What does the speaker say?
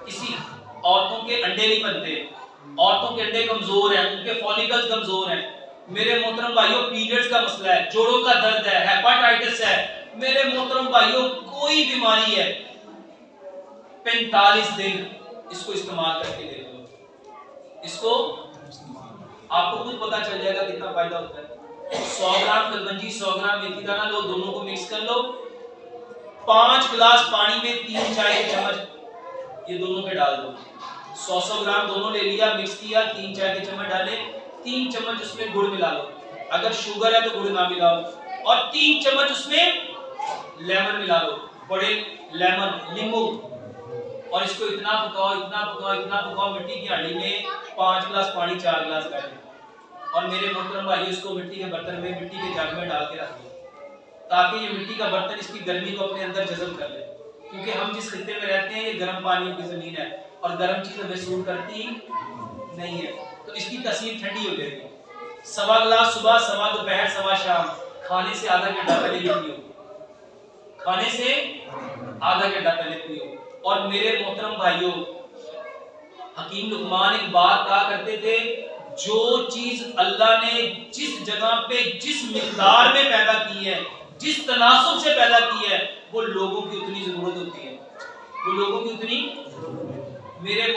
اسی عورتوں کے انڈے نہیں بنتے، عورتوں کے انڈے کمزور ہیں، ان کے فولیکلز کمزور ہیں۔ میرے محترم بھائیوں پیریڈز کا مسئلہ ہے، جوڑوں کا درد ہے، ہیپاٹائٹس ہے، میرے محترم بھائیوں کوئی بیماری ہے، 45 دن اس کو استعمال کر کے دیکھ لو، اس کو آپ کو خود پتا چل جائے گا کتنا فائدہ ہوتا ہے۔ 100 گرام کلونجی 100 گرام میتھی دانہ لو، دونوں کو مکس کر لو، 5 گلاس پانی میں 3 چائے کے چمچ یہ دونوں پہ ڈال دو۔ 100 گرام دونوں لے لیا، مکس کیا، 3 چائے کے چمچ ڈالے، 3 چمچ اس میں گڑ ملا لو، اگر شوگر ہے تو گڑ نہ ملاؤ، اور 3 چمچ اس میں لیمن ملا لو، بڑے لیمن لیمو، اور اس کو اتنا پکاؤ اتنا پکاؤ اتنا پکاؤ، مٹی کی ہانڈی میں 5 گلاس پانی 4 گلاس کر دو، اور میرے محترم بھائی اس کو مٹی کے برتن میں مٹی کے جگ میں ڈال کے رکھ دو تاکہ یہ مٹی کا برتن اس کی گرمی کو اپنے اندر جذب کر لے، کیونکہ ہم جس خطے میں رہتے ہیں یہ گرم پانیوں کی زمین ہے اور گرم چیز ہمیں سور کرتی نہیں ہے، تو اس کی تاثیر ٹھنڈی ہو جائے گی۔ 1.25 گلاس صبح، 1.25 دوپہر، 1.25 شام، کھانے سے آدھا گھنٹہ پہلے یہ پیو، کھانے سے آدھا گھنٹہ پہلے پیو۔ اور میرے محترم بھائیوں حکیم لقمان ایک بات کہا کرتے تھے، جو چیز اللہ نے جس جگہ پہ جس مقدار میں پیدا کی ہے، جس تناسب سے پیدا کی ہے، وہ لوگوں کی اتنی ضرورت ہوتی ہے، وہ لوگوں کی اتنی میرے